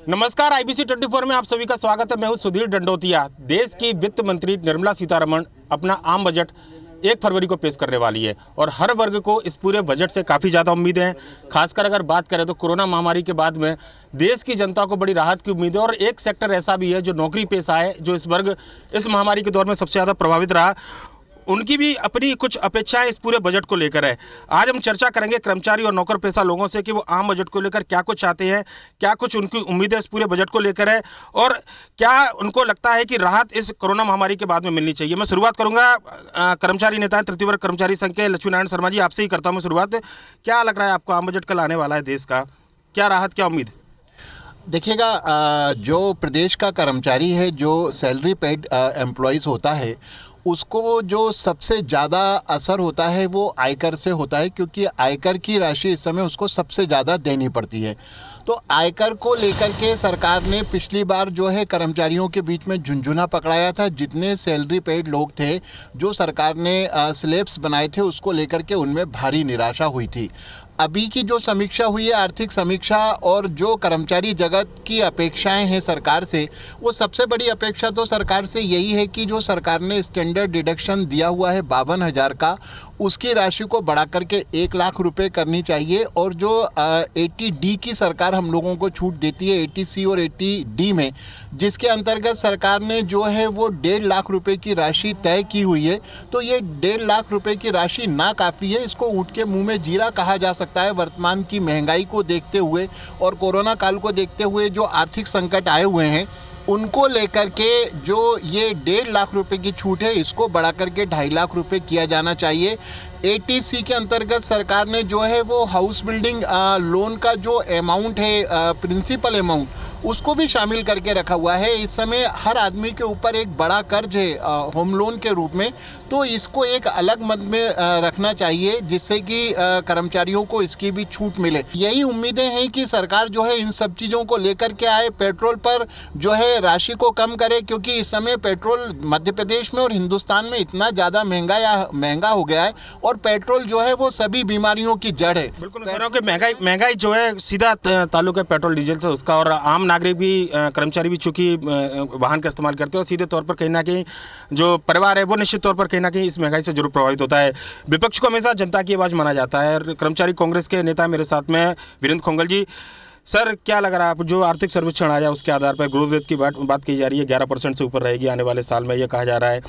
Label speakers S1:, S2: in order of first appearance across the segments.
S1: नमस्कार, IBC 24 में आप सभी का स्वागत है। मैं हूं सुधीर दंडोतिया। देश की वित्त मंत्री निर्मला सीतारमण अपना आम बजट 1 फरवरी को पेश करने वाली है और हर वर्ग को इस पूरे बजट से काफ़ी ज़्यादा उम्मीदें हैं। खासकर अगर बात करें तो कोरोना महामारी के बाद में देश की जनता को बड़ी राहत की उम्मीद है और एक सेक्टर ऐसा भी है जो नौकरी पेशा है, जो इस वर्ग इस महामारी के दौर में सबसे ज़्यादा प्रभावित रहा। उनकी भी अपनी कुछ अपेक्षाएं इस पूरे बजट को लेकर है। आज हम चर्चा करेंगे कर्मचारी और नौकर पेशा लोगों से कि वो आम बजट को लेकर क्या कुछ चाहते हैं, क्या कुछ उनकी उम्मीदें इस पूरे बजट को लेकर है और क्या उनको लगता है कि राहत इस कोरोना महामारी के बाद में मिलनी चाहिए। मैं शुरुआत करूंगा कर्मचारी नेता तृतीय वर्ग कर्मचारी संघ के लक्ष्मी नारायण शर्मा जी, आपसे ही करता हूँ मैं शुरुआत। क्या लग रहा है आपको, आम बजट कल आने वाला है देश का, क्या राहत, क्या उम्मीद?
S2: देखिएगा, जो प्रदेश का कर्मचारी है, जो सैलरी पेड एम्प्लॉयज़ होता है, उसको जो सबसे ज़्यादा असर होता है वो आयकर से होता है, क्योंकि आयकर की राशि इस समय उसको सबसे ज़्यादा देनी पड़ती है। तो आयकर को लेकर के सरकार ने पिछली बार जो है कर्मचारियों के बीच में झुंझुना पकड़ाया था। जितने सैलरी पेड लोग थे, जो सरकार ने स्लैब्स बनाए थे, उसको लेकर के उनमें भारी निराशा हुई थी। अभी की जो समीक्षा हुई है, आर्थिक समीक्षा, और जो कर्मचारी जगत की अपेक्षाएं हैं सरकार से, वो सबसे बड़ी अपेक्षा तो सरकार से यही है कि जो सरकार ने स्टैंडर्ड डिडक्शन दिया हुआ है 52,000 का, उसकी राशि को बढ़ा करके 1 लाख रुपए करनी चाहिए। और जो 80D की सरकार हम लोगों को छूट देती है 80C और 80D में, जिसके अंतर्गत सरकार ने जो है वो 1.5 लाख रुपए की राशि तय की हुई है। तो ये 1.5 लाख रुपए की राशि ना काफ़ी है, इसको ऊँट के मुँह में जीरा कहा जा सकता है। वर्तमान की महंगाई को देखते हुए और कोरोना काल को देखते हुए जो आर्थिक संकट आए हुए हैं, उनको लेकर के जो ये 1.5 लाख रुपए की छूट है, इसको बढ़ा करके 2.5 लाख रुपए किया जाना चाहिए। 80C के अंतर्गत सरकार ने जो है वो हाउस बिल्डिंग लोन का जो अमाउंट है, प्रिंसिपल अमाउंट, उसको भी शामिल करके रखा हुआ है। इस समय हर आदमी के ऊपर एक बड़ा कर्ज है होम लोन के रूप में, तो इसको एक अलग मद में रखना चाहिए, जिससे कि कर्मचारियों को इसकी भी छूट मिले। यही उम्मीदें हैं कि सरकार जो है इन सब चीज़ों को लेकर के आए। पेट्रोल पर जो है राशि को कम करे, क्योंकि इस समय पेट्रोल मध्य प्रदेश में और हिंदुस्तान में इतना ज़्यादा महंगा हो गया है, और पेट्रोल जो है वो सभी बीमारियों की जड़ है।
S1: बिल्कुल कह रहा हूँ कि महंगाई जो है सीधा ताल्लुक है पेट्रोल डीजल से उसका, और आम नागरिक भी, कर्मचारी भी चूंकि वाहन का इस्तेमाल करते हैं और सीधे तौर पर कहीं ना कहीं जो परिवार है वो निश्चित तौर पर कहीं ना कहीं इस महंगाई से जरूर प्रभावित होता है। विपक्ष को हमेशा जनता की आवाज़ माना जाता है और कर्मचारी कांग्रेस के नेता मेरे साथ में वीरेंद्र खोंगल जी। सर, क्या लग रहा है, आप जो आर्थिक सर्वेक्षण आया उसके आधार पर ग्रोथ रेट की बात की जा रही है, 11% से ऊपर रहेगी आने वाले साल में, यह कहा जा रहा है।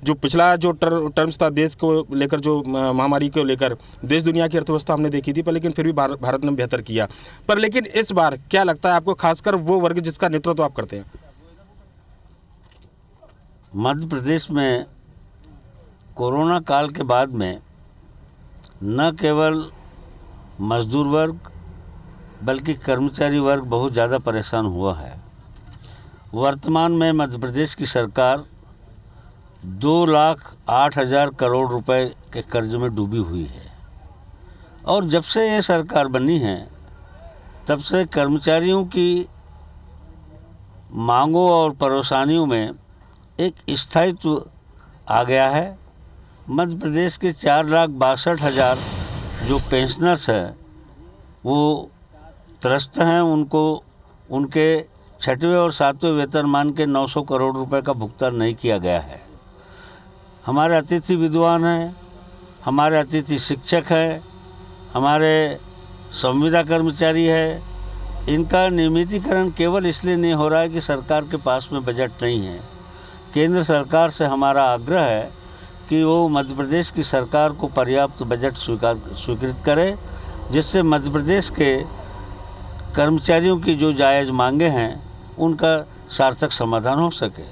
S1: जो पिछला जो टर्म्स था देश को लेकर, जो महामारी को लेकर देश दुनिया की अर्थव्यवस्था हमने देखी थी, पर लेकिन फिर भी भारत ने बेहतर किया। पर लेकिन इस बार क्या लगता है आपको, खासकर वो वर्ग जिसका नेतृत्व आप करते हैं?
S3: मध्य प्रदेश में कोरोना काल के बाद में न केवल मजदूर वर्ग बल्कि कर्मचारी वर्ग बहुत ज़्यादा परेशान हुआ है। वर्तमान में मध्य प्रदेश की सरकार 2,08,000 करोड़ रुपए के कर्ज में डूबी हुई है, और जब से ये सरकार बनी है तब से कर्मचारियों की मांगों और परेशानियों में एक स्थायित्व आ गया है। मध्य प्रदेश के 4,62,000 जो पेंशनर्स हैं वो त्रस्त हैं। उनको उनके 6वें और 7वें वेतनमान के 900 करोड़ रुपए का भुगतान नहीं किया गया है। हमारे अतिथि विद्वान हैं, हमारे अतिथि शिक्षक हैं, हमारे संविदा कर्मचारी है, इनका नियमितीकरण केवल इसलिए नहीं हो रहा है कि सरकार के पास में बजट नहीं है। केंद्र सरकार से हमारा आग्रह है कि वो मध्य प्रदेश की सरकार को पर्याप्त बजट स्वीकृत करे, जिससे मध्य प्रदेश के कर्मचारियों की जो जायज़ मांगे हैं उनका सार्थक समाधान हो सके।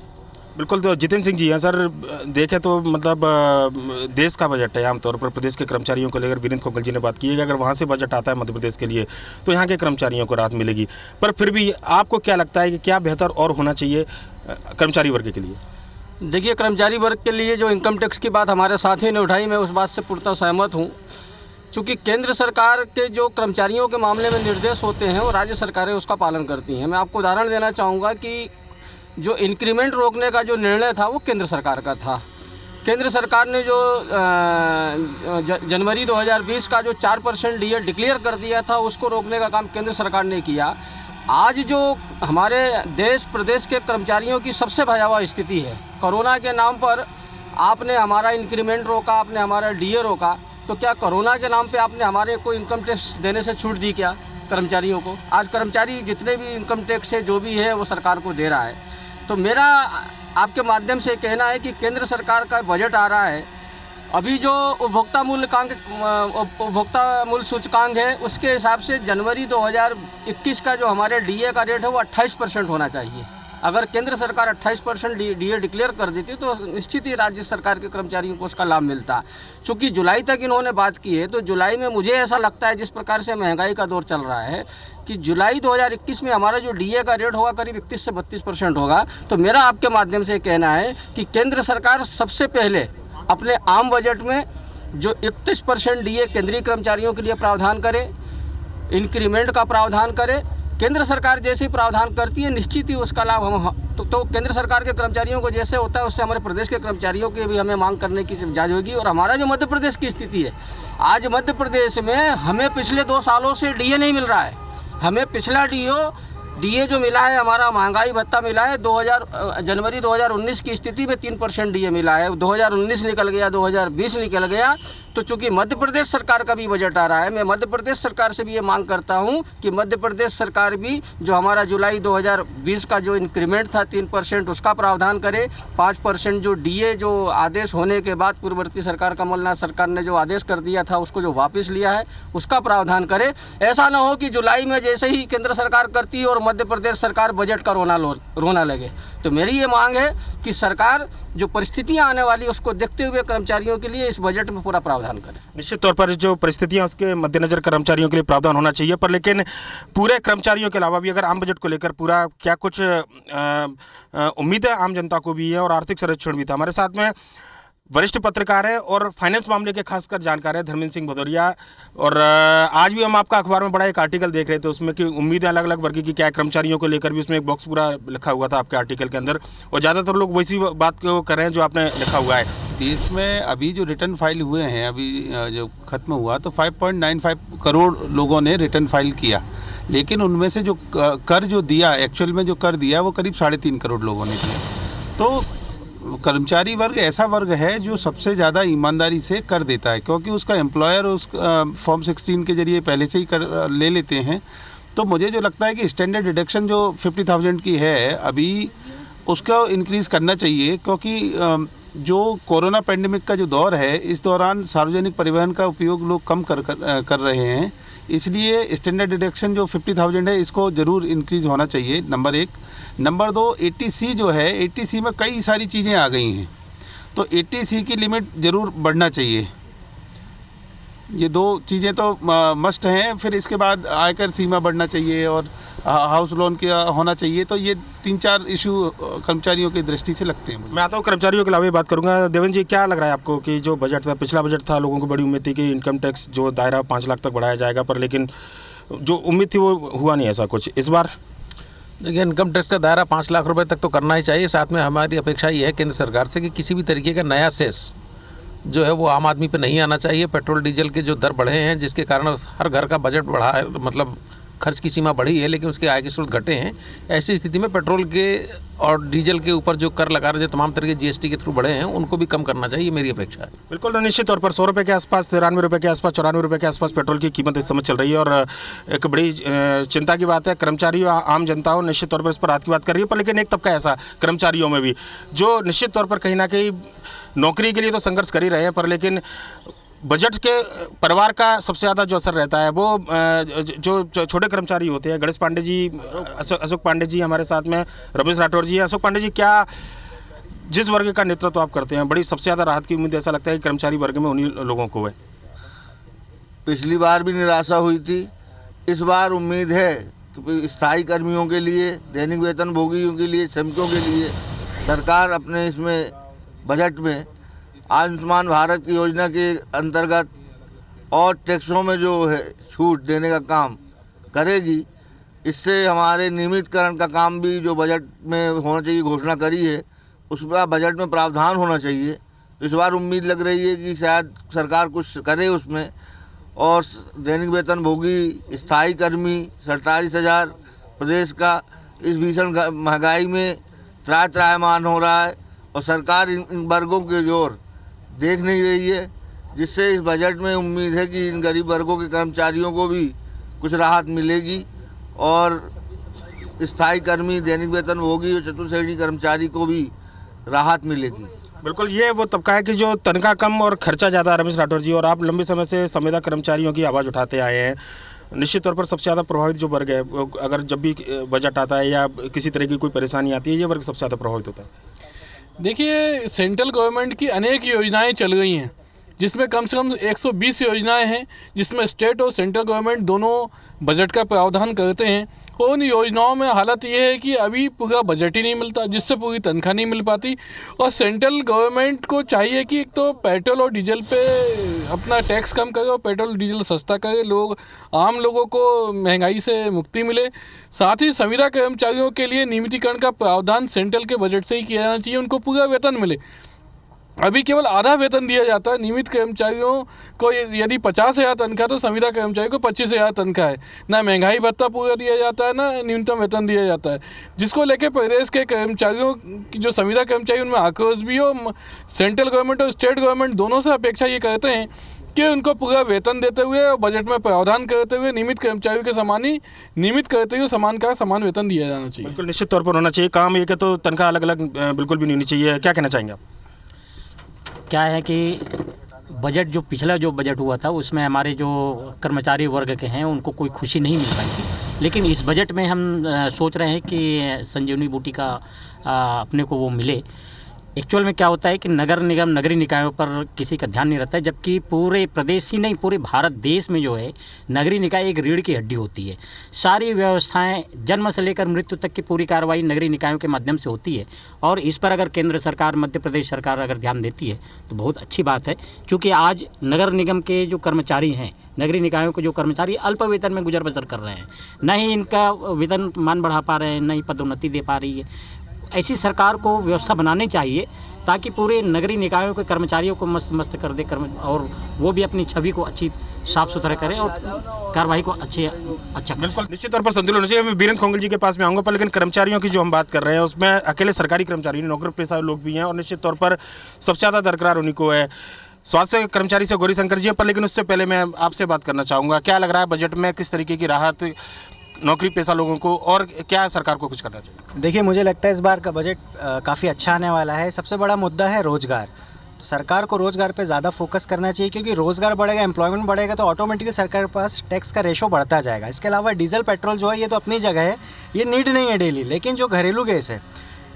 S1: बिल्कुल। तो जितेंद्र सिंह जी हैं। सर, देखें तो मतलब देश का बजट है, आमतौर पर प्रदेश के कर्मचारियों को लेकर वीरेंद्र खोंगल जी ने बात की है कि अगर वहाँ से बजट आता है मध्य प्रदेश के लिए तो यहाँ के कर्मचारियों को राहत मिलेगी। पर फिर भी आपको क्या लगता है कि क्या बेहतर और होना चाहिए कर्मचारी वर्ग के लिए?
S4: देखिए, कर्मचारी वर्ग के लिए जो इनकम टैक्स की बात हमारे साथी ने उठाई, मैं उस बात से पूर्णतः सहमत हूँ। चूँकि केंद्र सरकार के जो कर्मचारियों के मामले में निर्देश होते हैं वो राज्य सरकारें उसका पालन करती हैं। मैं आपको उदाहरण देना चाहूँगा कि जो इंक्रीमेंट रोकने का जो निर्णय था वो केंद्र सरकार का था। केंद्र सरकार ने जो जनवरी 2020 का जो 4% DA डिक्लेयर कर दिया था, उसको रोकने का काम केंद्र सरकार ने किया। आज जो हमारे देश प्रदेश के कर्मचारियों की सबसे भयावह स्थिति है, कोरोना के नाम पर आपने हमारा इंक्रीमेंट रोका, आपने हमारा डीए रोका, तो क्या कोरोना के नाम पे आपने हमारे को इनकम टैक्स देने से छूट दी क्या कर्मचारियों को? आज कर्मचारी जितने भी इनकम टैक्स है जो भी है वो सरकार को दे रहा है। तो मेरा आपके माध्यम से कहना है कि केंद्र सरकार का बजट आ रहा है, अभी जो उपभोक्ता मूल्य सूचकांक है उसके हिसाब से जनवरी 2021 का जो हमारे डीए का रेट है वो 28% होना चाहिए। अगर केंद्र सरकार 28% डीए डिक्लेयर कर देती तो निश्चित ही राज्य सरकार के कर्मचारियों को उसका लाभ मिलता। चूँकि जुलाई तक इन्होंने बात की है, तो जुलाई में मुझे ऐसा लगता है जिस प्रकार से महंगाई का दौर चल रहा है कि जुलाई 2021 में हमारा जो डीए का रेट होगा करीब 31 से 32% होगा। तो मेरा आपके माध्यम से कहना है कि केंद्र सरकार सबसे पहले अपने आम बजट में जो 31% डीए केंद्रीय कर्मचारियों के लिए प्रावधान करे, इंक्रीमेंट का प्रावधान करे। केंद्र सरकार जैसे ही प्रावधान करती है निश्चित ही उसका लाभ हम तो केंद्र सरकार के कर्मचारियों को जैसे होता है उससे हमारे प्रदेश के कर्मचारियों की भी हमें मांग करने की जायज़ होगी। और हमारा जो मध्य प्रदेश की स्थिति है, आज मध्य प्रदेश में हमें पिछले 2 सालों से डीए नहीं मिल रहा है। हमें पिछला डीए जो मिला है, हमारा महंगाई भत्ता मिला है, जनवरी 2019 की स्थिति में 3% डीए मिला है। 2019 निकल गया, 2020 निकल गया। तो चूंकि मध्य प्रदेश सरकार का भी बजट आ रहा है, मैं मध्य प्रदेश सरकार से भी ये मांग करता हूं कि मध्य प्रदेश सरकार भी जो हमारा जुलाई 2020 का जो इंक्रीमेंट था 3% उसका प्रावधान करे। 5% जो डीए जो आदेश होने के बाद पूर्ववर्ती सरकार कमलनाथ सरकार ने जो आदेश कर दिया था उसको जो वापस लिया है उसका प्रावधान करे। ऐसा ना हो कि जुलाई में जैसे ही केंद्र सरकार करती है और मध्य प्रदेश सरकार बजट का रोना लगे। तो मेरी ये मांग है कि सरकार जो परिस्थितियां आने वाली उसको देखते हुए कर्मचारियों के लिए इस बजट में पूरा प्रावधान करें।
S1: निश्चित तौर पर जो परिस्थितियां उसके मद्देनजर कर्मचारियों के लिए प्रावधान होना चाहिए, पर लेकिन पूरे कर्मचारियों के अलावा भी अगर आम बजट को लेकर पूरा क्या कुछ उम्मीदें आम जनता को भी है और आर्थिक सर्वेक्षण भी था। हमारे साथ में वरिष्ठ पत्रकार है और फाइनेंस मामले के खासकर जानकार है धर्मेंद्र सिंह भदौरिया। और आज भी हम आपका अखबार में बड़ा एक आर्टिकल देख रहे थे, उसमें कि उम्मीदें अलग अलग वर्ग की क्या है कर्मचारियों को लेकर भी उसमें एक बॉक्स पूरा लिखा हुआ था आपके आर्टिकल के अंदर, और ज़्यादातर लोग वैसी बात को कर रहे हैं जो आपने लिखा हुआ है।
S5: देश में अभी जो रिटर्न फाइल हुए हैं, अभी जो ख़त्म हुआ तो 5.95 करोड़ लोगों ने रिटर्न फाइल किया, लेकिन उनमें से जो कर जो दिया, एक्चुअल में जो कर दिया वो करीब 3.5 करोड़ लोगों ने दिया। तो कर्मचारी वर्ग ऐसा वर्ग है जो सबसे ज़्यादा ईमानदारी से कर देता है, क्योंकि उसका एम्प्लॉयर उस फॉर्म 16 के जरिए पहले से ही कर ले लेते हैं। तो मुझे जो लगता है कि स्टैंडर्ड डिडक्शन जो 50,000 की है अभी उसको इंक्रीज़ करना चाहिए, क्योंकि जो कोरोना पेंडेमिक का जो दौर है इस दौरान सार्वजनिक परिवहन का उपयोग लोग कम कर रहे हैं, इसलिए स्टैंडर्ड डिडक्शन जो 50,000 है इसको ज़रूर इंक्रीज़ होना चाहिए, नंबर 1। नंबर 2, ATC जो है, ATC में कई सारी चीज़ें आ गई हैं, तो ATC की लिमिट ज़रूर बढ़ना चाहिए। ये 2 चीज़ें तो मस्ट हैं। फिर इसके बाद आयकर सीमा बढ़ना चाहिए और हाउस लोन का होना चाहिए। तो ये 3-4 इशू कर्मचारियों की दृष्टि से लगते हैं मुझे।
S1: मैं आता हूँ कर्मचारियों के अलावा बात करूँगा। देवेंद्र जी, क्या लग रहा है आपको कि जो बजट था, पिछला बजट था, लोगों को बड़ी उम्मीद थी कि इनकम टैक्स जो दायरा 5 लाख तक बढ़ाया जाएगा, पर लेकिन जो उम्मीद थी वो हुआ नहीं ऐसा कुछ। इस बार
S6: देखिए, इनकम टैक्स का दायरा 5 लाख रुपए तक तो करना ही चाहिए। साथ में हमारी अपेक्षा ये है केंद्र सरकार से कि किसी भी तरीके का नया सेस जो है वो आम आदमी पे नहीं आना चाहिए। पेट्रोल डीजल के जो दर बढ़े हैं जिसके कारण हर घर का बजट बढ़ा है, मतलब खर्च की सीमा बढ़ी है, लेकिन उसके आय के स्रोत घटे हैं। ऐसी स्थिति में पेट्रोल के और डीजल के ऊपर जो कर लगा रहे, जो तमाम तरह के GST के थ्रू बढ़े हैं, उनको भी कम करना चाहिए, मेरी अपेक्षा है।
S1: बिल्कुल, निश्चित तौर पर 100 रुपये के आसपास, 93 रुपये के आसपास, 94 रुपये के आसपास पेट्रोल की कीमत इस समय चल रही है। और एक बड़ी चिंता की बात है, कर्मचारी आम जनता हो निश्चित तौर पर इस पर रात की बात कर रही है, पर लेकिन एक तबका ऐसा कर्मचारियों में भी जो निश्चित तौर पर कहीं ना कहीं नौकरी के लिए तो संघर्ष कर ही रहे हैं, पर लेकिन बजट के परिवार का सबसे ज़्यादा जो असर रहता है वो जो छोटे कर्मचारी होते हैं। गणेश पांडे जी, अशोक पांडे जी हमारे साथ में, रमेश राठौर जी। अशोक पांडे जी, क्या जिस वर्ग का नेतृत्व आप करते हैं, बड़ी सबसे ज़्यादा राहत की उम्मीद ऐसा लगता है कि कर्मचारी वर्ग में उन्हीं लोगों को है।
S7: पिछली बार भी निराशा हुई थी, इस बार उम्मीद है कि स्थायी कर्मियों के लिए, दैनिक वेतन भोगियों के लिए, श्रमिकों के लिए सरकार अपने इसमें बजट में आयुष्मान भारत की योजना के अंतर्गत और टैक्सों में जो है छूट देने का काम करेगी। इससे हमारे नियमितकरण का काम भी जो बजट में होना चाहिए, घोषणा करी है, उस पर बजट में प्रावधान होना चाहिए। इस बार उम्मीद लग रही है कि शायद सरकार कुछ करे उसमें, और दैनिक वेतन भोगी स्थायी कर्मी 47,000 प्रदेश का इस भीषण महंगाई में त्रायमान हो रहा है और सरकार इन वर्गों की ओर देख नहीं रही है, जिससे इस बजट में उम्मीद है कि इन गरीब वर्गों के कर्मचारियों को भी कुछ राहत मिलेगी और स्थायी कर्मी, दैनिक वेतनभोगी और चतुर्श्रेणी कर्मचारी को भी राहत मिलेगी।
S1: बिल्कुल, ये वो तबका है कि जो तनख्वाह कम और खर्चा ज़्यादा। रमेश राठौर जी, और आप लंबे समय से संविदा कर्मचारियों की आवाज़ उठाते आए हैं। निश्चित तौर पर सबसे ज़्यादा प्रभावित जो वर्ग है, अगर जब भी बजट आता है या किसी तरह की कोई परेशानी आती है, ये वर्ग सबसे ज़्यादा प्रभावित होता है।
S8: देखिए, सेंट्रल गवर्नमेंट की अनेक योजनाएं चल गई हैं, जिसमें कम से कम 120 योजनाएं हैं, जिसमें स्टेट और सेंट्रल गवर्नमेंट दोनों बजट का प्रावधान करते हैं। और उन योजनाओं में हालत ये है कि अभी पूरा बजट ही नहीं मिलता, जिससे पूरी तनख्वाह नहीं मिल पाती। और सेंट्रल गवर्नमेंट को चाहिए कि एक तो पेट्रोल और डीजल पे अपना टैक्स कम करे और पेट्रोल डीजल सस्ता करे, आम लोगों को महंगाई से मुक्ति मिले। साथ ही संविदा कर्मचारियों के लिए नियमितीकरण का प्रावधान सेंट्रल के बजट से ही किया जाना चाहिए, उनको पूरा वेतन मिले। अभी केवल आधा वेतन दिया जाता है। नियमित कर्मचारियों को यदि 50,000 तनख्वाह, तो संविदा कर्मचारी को 25,000 तनख्वाह है। ना महंगाई भत्ता पूरा दिया जाता है, ना न्यूनतम वेतन दिया जाता है, जिसको लेकर प्रदेश के कर्मचारियों की जो संविदा कर्मचारी उनमें आक्रोश भी हो। सेंट्रल गवर्नमेंट और स्टेट गवर्नमेंट दोनों से अपेक्षा ये करते हैं कि उनको पूरा वेतन देते हुए और बजट में प्रावधान करते हुए नियमित कर्मचारियों के समान ही नियमित करते हुए समान वेतन दिया जाना चाहिए।
S1: बिल्कुल, निश्चित तौर पर होना चाहिए। काम एक है तो तनख्वाह अलग अलग बिल्कुल भी नहीं होनी चाहिए। क्या कहना चाहेंगे आप?
S9: क्या है कि बजट जो पिछला जो बजट हुआ था उसमें हमारे जो कर्मचारी वर्ग के हैं उनको कोई खुशी नहीं मिल पाई थी, लेकिन इस बजट में हम सोच रहे हैं कि संजीवनी बूटी का अपने को वो मिले। एक्चुअल में क्या होता है कि नगर निगम, नगरीय निकायों पर किसी का ध्यान नहीं रहता है, जबकि पूरे प्रदेश ही नहीं पूरे भारत देश में जो है नगरीय निकाय एक रीढ़ की हड्डी होती है। सारी व्यवस्थाएं जन्म से लेकर मृत्यु तक की पूरी कार्रवाई नगरीय निकायों के माध्यम से होती है, और इस पर अगर केंद्र सरकार, मध्य प्रदेश सरकार अगर ध्यान देती है तो बहुत अच्छी बात है। क्योंकि आज नगर निगम के जो कर्मचारी हैं, नगरीय निकायों के जो कर्मचारी अल्प वेतन में गुजर बसर कर रहे हैं, न ही इनका वेतन मान बढ़ा पा रहे हैं, न ही पदोन्नति दे पा रही है। ऐसी सरकार को व्यवस्था बनानी चाहिए ताकि पूरे नगरीय निकायों के कर्मचारियों को मस्त कर दे और वो भी अपनी छवि को अच्छी साफ सुथरा करें और कार्रवाई को अच्छा करें।
S1: बिल्कुल, निश्चित तौर पर संतुलन होना चाहिए। मैं वीरेंद्र खोंगल जी के पास में आऊँगा, पर लेकिन कर्मचारियों की जो हम बात कर रहे हैं उसमें अकेले सरकारी कर्मचारी, नौकर पेशा लोग भी हैं, और निश्चित तौर पर सबसे ज़्यादा दरकरार उन्हीं को है। स्वास्थ्य कर्मचारी से गौरीशंकर जी हैं, पर लेकिन उससे पहले मैं आपसे बात करना चाहूँगा, क्या लग रहा है बजट में किस तरीके की राहत नौकरी पेशा लोगों को, और क्या सरकार को कुछ करना चाहिए?
S10: देखिए, मुझे लगता है इस बार का बजट काफ़ी अच्छा आने वाला है। सबसे बड़ा मुद्दा है रोज़गार। तो सरकार को रोज़गार पे ज़्यादा फोकस करना चाहिए, क्योंकि रोज़गार बढ़ेगा, एम्प्लॉयमेंट बढ़ेगा, तो ऑटोमेटिकली सरकार के पास टैक्स का रेशो बढ़ता जाएगा। इसके अलावा डीजल पेट्रोल जो है ये तो अपनी जगह है, ये नीड नहीं है डेली, लेकिन जो घरेलू गैस है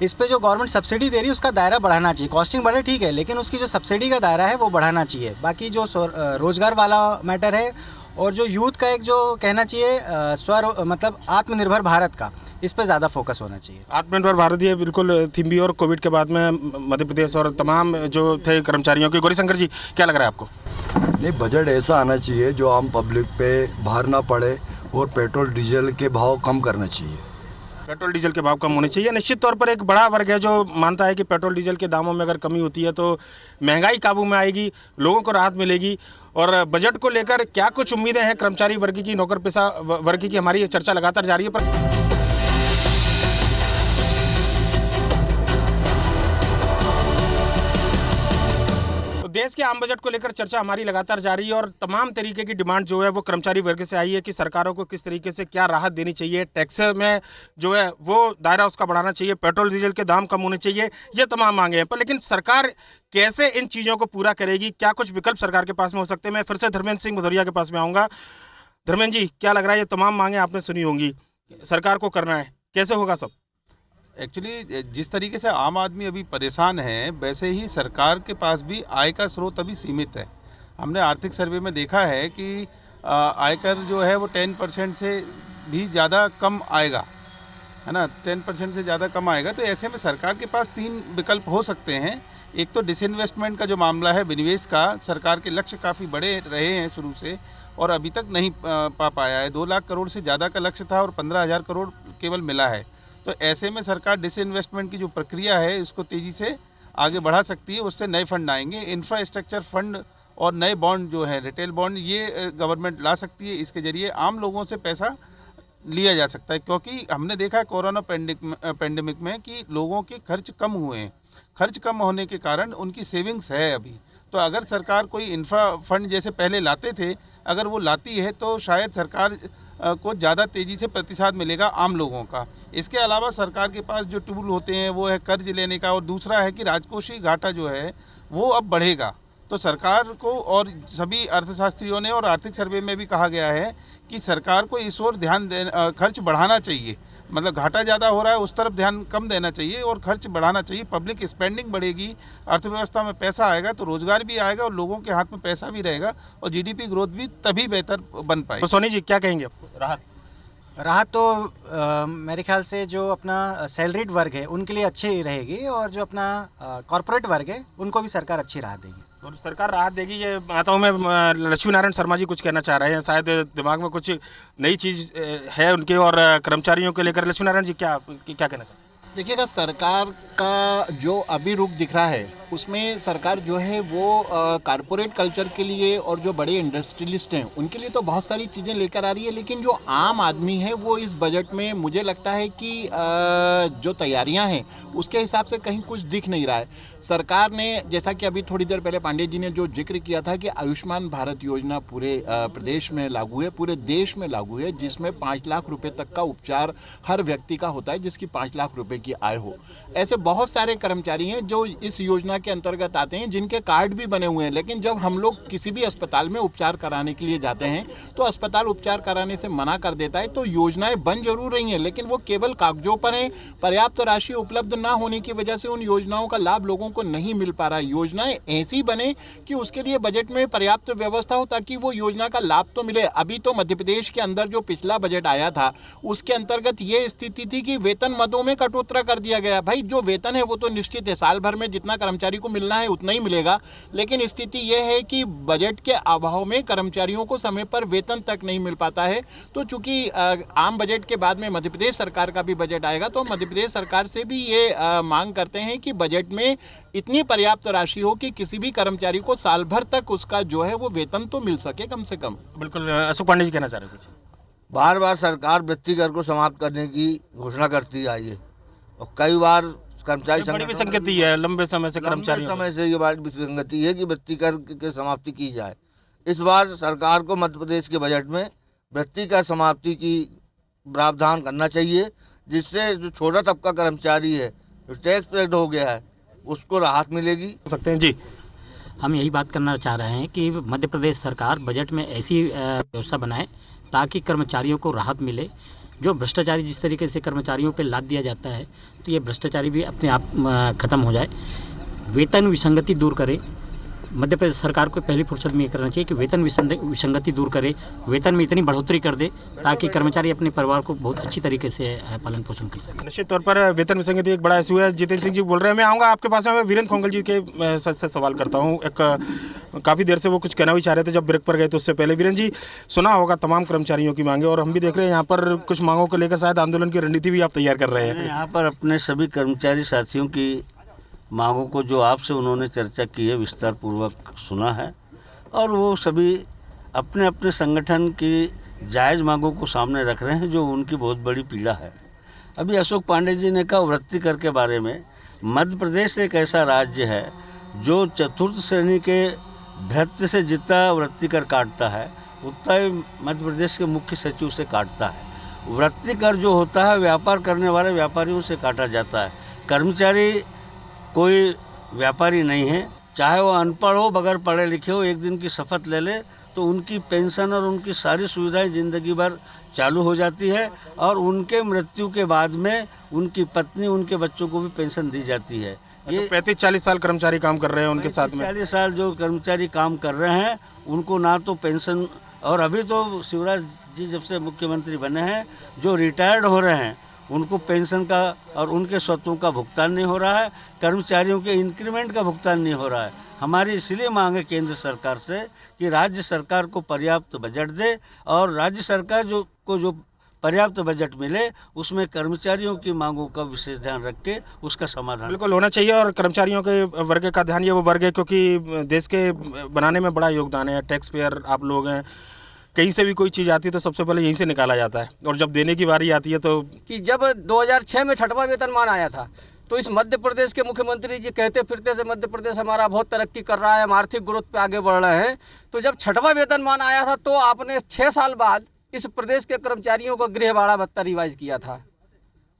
S10: इस पे जो गवर्नमेंट सब्सिडी दे रही है उसका दायरा बढ़ाना चाहिए। कॉस्टिंग बढ़े ठीक है, लेकिन उसकी जो सब्सिडी का दायरा है वो बढ़ाना चाहिए। बाकी जो रोज़गार वाला मैटर है और जो यूथ का एक जो कहना चाहिए मतलब आत्मनिर्भर भारत का, इस पे ज़्यादा फोकस होना चाहिए।
S1: आत्मनिर्भर भारत ये बिल्कुल थीम भी, और कोविड के बाद में मध्य प्रदेश और तमाम जो थे कर्मचारियों के। गौरीशंकर जी, क्या लग रहा है आपको?
S11: नहीं, बजट ऐसा आना चाहिए जो आम पब्लिक पे भार ना पड़े, और पेट्रोल डीजल के भाव कम करना चाहिए।
S1: पेट्रोल डीजल के भाव कम होने चाहिए। निश्चित तौर पर एक बड़ा वर्ग है जो मानता है कि पेट्रोल डीजल के दामों में अगर कमी होती है तो महंगाई काबू में आएगी, लोगों को राहत मिलेगी। और बजट को लेकर क्या कुछ उम्मीदें हैं कर्मचारी वर्ग की, नौकर पेशा वर्ग की, हमारी ये चर्चा लगातार जारी है। पर देश के आम बजट को लेकर चर्चा हमारी लगातार जारी है, और तमाम तरीके की डिमांड जो है वो कर्मचारी वर्ग से आई है कि सरकारों को किस तरीके से क्या राहत देनी चाहिए, टैक्स में जो है वो दायरा उसका बढ़ाना चाहिए, पेट्रोल डीजल के दाम कम होने चाहिए, ये तमाम मांगे हैं। पर लेकिन सरकार कैसे इन चीज़ों को पूरा करेगी, क्या कुछ विकल्प सरकार के पास में हो सकते हैं? मैं फिर से धर्मेंद्र सिंह भदौरिया के पास में आऊँगा। धर्मेंद्र जी, क्या लग रहा है, ये तमाम मांगे आपने सुनी होंगी, सरकार को करना है, कैसे होगा सब?
S5: एक्चुअली जिस तरीके से आम आदमी अभी परेशान है, वैसे ही सरकार के पास भी आय का स्रोत अभी सीमित है। हमने आर्थिक सर्वे में देखा है कि आयकर जो है वो 10% से भी ज़्यादा कम आएगा, है ना, 10% से ज़्यादा कम आएगा। तो ऐसे में सरकार के पास 3 विकल्प हो सकते हैं। एक तो डिसइन्वेस्टमेंट का जो मामला है, विनिवेश का, सरकार के लक्ष्य काफ़ी बड़े रहे हैं शुरू से और अभी तक नहीं पा पाया है। 2 लाख करोड़ से ज़्यादा का लक्ष्य था और 15,000 करोड़ केवल मिला है। तो ऐसे में सरकार डिसइन्वेस्टमेंट की जो प्रक्रिया है इसको तेज़ी से आगे बढ़ा सकती है, उससे नए फंड आएंगे। इंफ्रास्ट्रक्चर फंड और नए बॉन्ड जो है, रिटेल बॉन्ड, ये गवर्नमेंट ला सकती है। इसके ज़रिए आम लोगों से पैसा लिया जा सकता है, क्योंकि हमने देखा है कोरोना पेंडेमिक में कि लोगों के खर्च कम हुए हैं। खर्च कम होने के कारण उनकी सेविंग्स है अभी। तो अगर सरकार कोई इंफ्रा फंड जैसे पहले लाते थे, अगर वो लाती है तो शायद सरकार को ज़्यादा तेज़ी से प्रतिसाद मिलेगा आम लोगों का। इसके अलावा सरकार के पास जो टूल होते हैं वो है कर्ज लेने का, और दूसरा है कि राजकोषीय घाटा जो है वो अब बढ़ेगा। तो सरकार को, और सभी अर्थशास्त्रियों ने और आर्थिक सर्वे में भी कहा गया है कि सरकार को इस ओर ध्यान खर्च बढ़ाना चाहिए। मतलब घाटा ज़्यादा हो रहा है, उस तरफ ध्यान कम देना चाहिए और खर्च बढ़ाना चाहिए। पब्लिक स्पेंडिंग बढ़ेगी, अर्थव्यवस्था में पैसा आएगा तो रोजगार भी आएगा और लोगों के हाथ में पैसा भी रहेगा और जीडीपी ग्रोथ भी तभी बेहतर बन पाएगी।
S1: तो सोनी जी क्या कहेंगे?
S10: राहत तो मेरे ख्याल से जो अपना सैलरीड वर्ग है उनके लिए अच्छी रहेगी, और जो अपना कॉरपोरेट वर्ग है उनको भी सरकार अच्छी राहत देगी।
S1: और सरकार राहत देगी, ये आता हूँ मैं। लक्ष्मी नारायण शर्मा जी कुछ कहना चाह रहे हैं, शायद दिमाग में कुछ नई चीज़ है उनके और कर्मचारियों को लेकर। लक्ष्मी नारायण जी क्या कहना चाहते हैं?
S2: देखिएगा, सरकार का जो अभी रुख दिख रहा है उसमें सरकार जो है वो कारपोरेट कल्चर के लिए और जो बड़े इंडस्ट्रियलिस्ट हैं उनके लिए तो बहुत सारी चीज़ें लेकर आ रही है, लेकिन जो आम आदमी है वो इस बजट में मुझे लगता है कि जो तैयारियां हैं उसके हिसाब से कहीं कुछ दिख नहीं रहा है। सरकार ने, जैसा कि अभी थोड़ी देर पहले पांडे जी ने जो जिक्र किया था कि आयुष्मान भारत योजना पूरे प्रदेश में लागू है, पूरे देश में लागू है, जिसमें 5 लाख रुपए तक का उपचार हर व्यक्ति का होता है जिसकी 5 लाख रुपए की आय हो। ऐसे बहुत सारे कर्मचारी हैं जो इस योजना के अंतर्गत आते हैं, जिनके कार्ड भी बने हुए हैं, लेकिन जब हम लोग किसी भी अस्पताल में उपचार कराने के लिए जाते हैं तो अस्पताल उपचार कराने से मना कर देता है। तो योजनाएं बन जरूर रही हैं, लेकिन वो केवल कागजों पर हैं। पर्याप्त राशि उपलब्ध ना होने की वजह से उन योजनाओं का लाभ लोगों को नहीं मिल पा रहा है। योजनाएं ऐसी बने कि उसके लिए बजट में पर्याप्त व्यवस्था हो ताकि वो योजना का लाभ तो मिले। अभी तो मध्य प्रदेश के अंदर जो पिछला बजट आया था उसके अंतर्गत ये स्थिति थी कि वेतन मदों में कटौती कर दिया गया। भाई जो वेतन है वो तो निश्चित है, साल भर में जितना कर्मचारी को मिलना है उतना ही मिलेगा, लेकिन स्थिति यह है कि बजट के अभाव में कर्मचारियों को समय पर वेतन तक नहीं मिल पाता है। तो चूंकि आम बजट के बाद में मध्य प्रदेश सरकार का भी बजट आएगा तो मध्य प्रदेश सरकार से भी ये मांग करते हैं कि बजट में इतनी पर्याप्त राशि हो कि किसी भी कर्मचारी को साल भर तक उसका जो है वो वेतन तो मिल सके कम से कम।
S1: बिल्कुल, अशोक पांडे जी कहना चाह रहे हैं कुछ?
S7: बार बार सरकार वृत्ति कर को समाप्त करने की घोषणा करती आई है और कई बार कर्मचारी
S1: बड़ी विसंगति है, लंबे समय से कर्मचारियों
S7: समय से ये बात विसंगति है कि वृत्ति कर की समाप्ति की जाए। इस बार सरकार को मध्य प्रदेश के बजट में वृत्ति कर समाप्ति की प्रावधान करना चाहिए, जिससे जो छोटा तबका कर्मचारी है, जो टैक्स पेड हो गया है, उसको राहत मिलेगी।
S1: हो सकते हैं जी।
S9: हम यही बात करना चाह रहे हैं कि मध्य प्रदेश सरकार बजट में ऐसी व्यवस्था बनाए ताकि कर्मचारियों को राहत मिले। जो भ्रष्टाचारी जिस तरीके से कर्मचारियों पे लाद दिया जाता है तो ये भ्रष्टाचारी भी अपने आप ख़त्म हो जाए। वेतन विसंगति दूर करे। मध्य प्रदेश सरकार को पहली फुर्सत में ये करना चाहिए कि वेतन विसंगति दूर करे, वेतन में इतनी बढ़ोतरी कर दे ताकि कर्मचारी अपने परिवार को बहुत अच्छी तरीके से पालन पोषण कर सके।
S1: निश्चित तौर पर वेतन विसंगति एक बड़ा इशू है। जितेंद्र सिंह जी बोल रहे हैं, मैं आऊँगा आपके पास में। मैं वीरेंद्र खोंगल जी के से सवाल करता हूँ। एक काफ़ी देर से वो कुछ कहना भी चाह रहे थे जब ब्रेक पर गए, तो उससे पहले वीरेंद्र जी, सुना होगा तमाम कर्मचारियों की मांगे, और हम भी देख रहे हैं यहाँ पर कुछ मांगों को लेकर शायद आंदोलन की रणनीति भी आप तैयार कर रहे हैं।
S3: यहाँ पर अपने सभी कर्मचारी साथियों की मांगों को जो आपसे उन्होंने चर्चा की है विस्तार पूर्वक सुना है, और वो सभी अपने अपने संगठन की जायज़ मांगों को सामने रख रहे हैं जो उनकी बहुत बड़ी पीड़ा है। अभी अशोक पांडे जी ने कहा वृत्ति कर के बारे में। मध्य प्रदेश एक ऐसा राज्य है जो चतुर्थ श्रेणी के भृत्य से जितना वृत्ति कर काटता है उतना ही मध्य प्रदेश के मुख्य सचिव से काटता है। वृत्ति कर जो होता है व्यापार करने वाले व्यापारियों से काटा जाता है। कर्मचारी कोई व्यापारी नहीं है, चाहे वो अनपढ़ हो, बगैर पढ़े लिखे हो, एक दिन की शपथ ले ले तो उनकी पेंशन और उनकी सारी सुविधाएं ज़िंदगी भर चालू हो जाती है, और उनके मृत्यु के बाद में उनकी पत्नी, उनके बच्चों को भी पेंशन दी जाती है।
S1: ये 35-40 साल कर्मचारी काम कर रहे हैं उनके साथ में।
S3: 40 साल जो कर्मचारी काम कर रहे हैं उनको ना तो पेंशन, और अभी तो शिवराज जी जब से मुख्यमंत्री बने हैं जो रिटायर्ड हो रहे हैं उनको पेंशन का और उनके स्वतों का भुगतान नहीं हो रहा है, कर्मचारियों के इंक्रीमेंट का भुगतान नहीं हो रहा है। हमारी इसलिए मांग है केंद्र सरकार से कि राज्य सरकार को पर्याप्त बजट दे, और राज्य सरकार जो पर्याप्त बजट मिले उसमें कर्मचारियों की मांगों का विशेष ध्यान रख के उसका समाधान
S1: बिल्कुल होना चाहिए। और कर्मचारियों के वर्ग का ध्यान, ये वो वर्ग है क्योंकि देश के बनाने में बड़ा योगदान है। टैक्स पेयर आप लोग हैं, कहीं से भी कोई चीज़ आती है तो सबसे पहले यहीं से निकाला जाता है, और जब देने की बारी आती है तो
S4: कि जब 2006 में 6वां वेतनमान आया था तो इस मध्य प्रदेश के मुख्यमंत्री जी कहते फिरते थे मध्य प्रदेश हमारा बहुत तरक्की कर रहा है, हम आर्थिक ग्रोथ पे आगे बढ़ रहे हैं। तो जब 6वां वेतनमान आया था तो आपने 6 साल बाद इस प्रदेश के कर्मचारियों को गृह भाड़ा भत्ता रिवाइज किया था।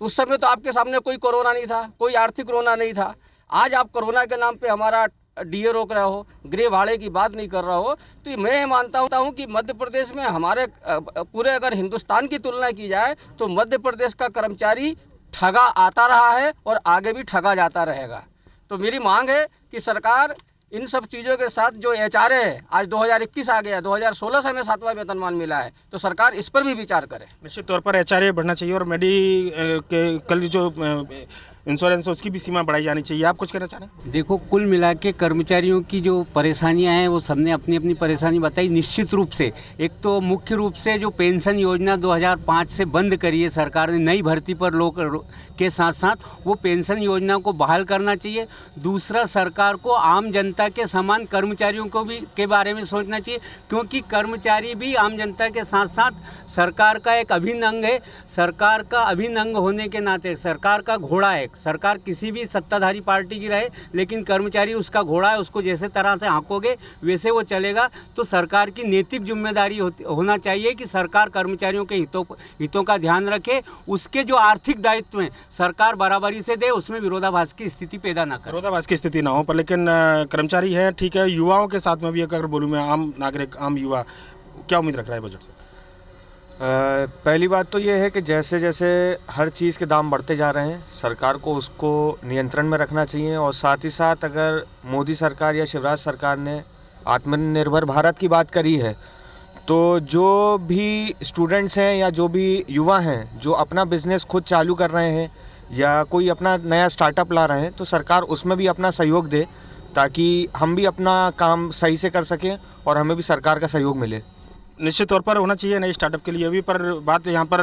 S4: तो उस समय तो आपके सामने कोई कोरोना नहीं था, कोई आर्थिक कोरोना नहीं था। आज आप कोरोना के नाम पे हमारा डीए रोक रहे हो, गृह भाड़े की बात नहीं कर रहे हो। तो मैं ये मानता हूँ कि मध्य प्रदेश में हमारे पूरे अगर हिंदुस्तान की तुलना की जाए तो मध्य प्रदेश का कर्मचारी ठगा आता रहा है और आगे भी ठगा जाता रहेगा। तो मेरी मांग है कि सरकार इन सब चीज़ों के साथ जो एचआरए है, आज 2021 आ गया, 2016 से हमें 7वां वेतनमान मिला है, तो सरकार इस पर भी विचार करे।
S1: निश्चित तौर पर एचआरए बढ़ना चाहिए और मेडिकल जो इंश्योरेंस है उसकी भी सीमा बढ़ाई जानी चाहिए। आप कुछ कहना चाह रहे हैं?
S12: देखो, कुल मिला के कर्मचारियों की जो परेशानियां हैं वो सबने अपनी अपनी परेशानी बताई। निश्चित रूप से एक तो मुख्य रूप से जो पेंशन योजना 2005 से बंद करी है सरकार ने, नई भर्ती पर लोग के साथ साथ वो पेंशन योजना को बहाल करना चाहिए। दूसरा, सरकार को आम जनता के समान कर्मचारियों को भी के बारे में सोचना चाहिए, क्योंकि कर्मचारी भी आम जनता के साथ साथ सरकार का एक अभिन्न अंग है। सरकार का अभिन्न अंग होने के नाते सरकार का घोड़ा है। सरकार किसी भी सत्ताधारी पार्टी की रहे, लेकिन कर्मचारी उसका घोड़ा है, उसको जैसे तरह से हाँकोगे वैसे वो चलेगा। तो सरकार की नैतिक जिम्मेदारी होना चाहिए कि सरकार कर्मचारियों के हितों का ध्यान रखे। उसके जो आर्थिक दायित्व हैं सरकार बराबरी से दे, उसमें विरोधाभास की स्थिति पैदा ना करे।
S1: विरोधाभास की स्थिति ना हो, पर लेकिन कर्मचारी है ठीक है, युवाओं के साथ में भी अगर बोलूँ मैं, आम नागरिक, आम युवा क्या उम्मीद रख रहा है बजट से?
S13: पहली बात तो ये है कि जैसे जैसे हर चीज़ के दाम बढ़ते जा रहे हैं, सरकार को उसको नियंत्रण में रखना चाहिए। और साथ ही साथ अगर मोदी सरकार या शिवराज सरकार ने आत्मनिर्भर भारत की बात करी है, तो जो भी स्टूडेंट्स हैं या जो भी युवा हैं जो अपना बिज़नेस खुद चालू कर रहे हैं या कोई अपना नया स्टार्टअप ला रहे हैं, तो सरकार उसमें भी अपना सहयोग दे, ताकि हम भी अपना काम सही से कर सकें और हमें भी सरकार का सहयोग मिले।
S1: निश्चित तौर पर होना चाहिए नए स्टार्टअप के लिए भी, पर बात यहाँ पर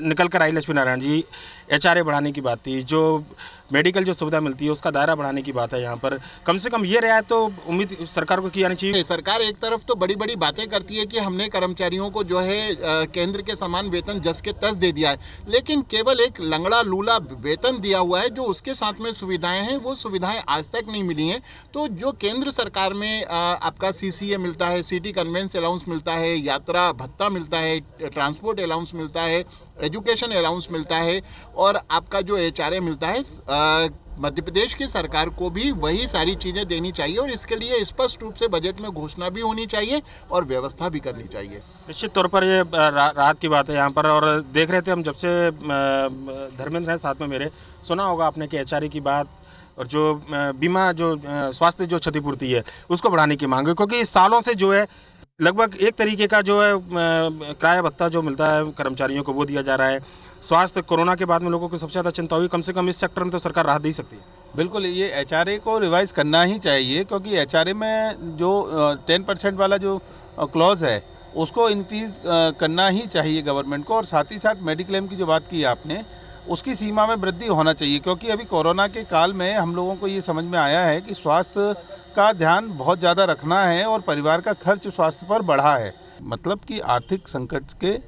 S1: निकल कर आई लक्ष्मी नारायण जी, एचआरए बढ़ाने की बात थी, जो मेडिकल जो सुविधा मिलती है उसका दायरा बढ़ाने की बात है। यहाँ पर कम से कम ये रियायत तो उम्मीद सरकार को की जानी चाहिए।
S2: सरकार एक तरफ तो बड़ी बड़ी बातें करती है कि हमने कर्मचारियों को जो है केंद्र के समान वेतन जस के तस दे दिया है, लेकिन केवल एक लंगड़ा लूला वेतन दिया हुआ है। जो उसके साथ में सुविधाएं हैं वो सुविधाएं आज तक नहीं मिली हैं। तो जो केंद्र सरकार में आपका सीसीए मिलता है, सिटी कन्वेंस अलाउंस मिलता है, यात्रा भत्ता मिलता है, ट्रांसपोर्ट अलाउंस मिलता है, एजुकेशन अलाउंस मिलता है और आपका जो एचआरए मिलता है, मध्य प्रदेश की सरकार को भी वही सारी चीज़ें देनी चाहिए और इसके लिए स्पष्ट रूप से बजट में घोषणा भी होनी चाहिए और व्यवस्था भी करनी चाहिए।
S1: निश्चित तौर पर ये राहत की बात है यहाँ पर। और देख रहे थे हम, जब से धर्मेंद्र हैं साथ में मेरे, सुना होगा आपने कि एचआरए की बात और जो बीमा जो स्वास्थ्य जो क्षतिपूर्ति है उसको बढ़ाने की मांग है, क्योंकि सालों से जो है लगभग एक तरीके का जो है किराया भत्ता जो मिलता है कर्मचारियों को वो दिया जा रहा है। स्वास्थ्य कोरोना के बाद में लोगों को सबसे ज़्यादा चिंता हुई, कम से कम इस सेक्टर में तो सरकार राहत दे सकती है।
S5: बिल्कुल, ये एचआरए को रिवाइज करना ही चाहिए, क्योंकि एचआरए में जो 10% वाला जो क्लॉज है उसको इंक्रीज़ करना ही चाहिए गवर्नमेंट को। और साथ ही साथ मेडिक्लेम की जो बात की आपने, उसकी सीमा में वृद्धि होना चाहिए, क्योंकि अभी कोरोना के काल में हम लोगों को ये समझ में आया है कि स्वास्थ्य का ध्यान बहुत ज़्यादा रखना है और परिवार का खर्च स्वास्थ्य पर बढ़ा है। मतलब कि आर्थिक संकट के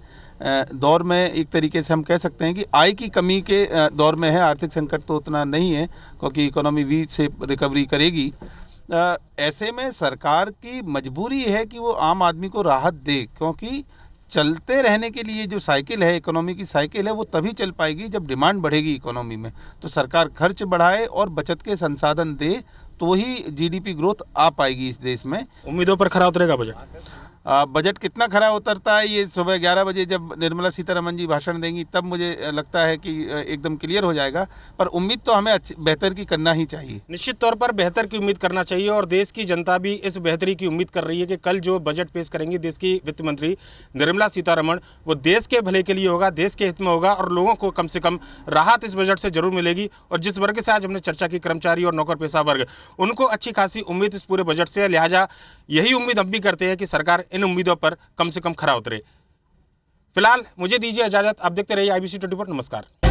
S5: दौर में एक तरीके से हम कह सकते हैं कि आय की कमी के दौर में है। आर्थिक संकट तो उतना नहीं है क्योंकि इकोनॉमी वी से रिकवरी करेगी। ऐसे में सरकार की मजबूरी है कि वो आम आदमी को राहत दे, क्योंकि चलते रहने के लिए जो साइकिल है, इकोनॉमी की साइकिल है, वो तभी चल पाएगी जब डिमांड बढ़ेगी इकोनॉमी में। तो सरकार खर्च बढ़ाए और बचत के संसाधन दे तो ही जीडीपी ग्रोथ आ पाएगी इस देश में।
S1: उम्मीदों पर खरा उतरेगा बजट?
S5: बजट कितना खरा उतरता है ये सुबह 11 बजे जब निर्मला सीतारमण जी भाषण देंगी तब मुझे लगता है कि एकदम क्लियर हो जाएगा। पर उम्मीद तो हमें बेहतर की करना ही चाहिए।
S1: निश्चित तौर पर बेहतर की उम्मीद करना चाहिए और देश की जनता भी इस बेहतरी की उम्मीद कर रही है कि कल जो बजट पेश करेंगी देश की वित्त मंत्री निर्मला सीतारमण, वो देश के भले के लिए होगा, देश के हित में होगा और लोगों को कम से कम राहत इस बजट से जरूर मिलेगी। और जिस वर्ग से आज हमने चर्चा की, कर्मचारी और नौकर पेशा वर्ग, उनको अच्छी खासी उम्मीद इस पूरे बजट से है। लिहाजा यही उम्मीद हम भी करते हैं कि सरकार इन उम्मीदों पर कम से कम खरा उतरे। फिलहाल मुझे दीजिए इजाजत, आप देखते रहिए IBC 24। नमस्कार।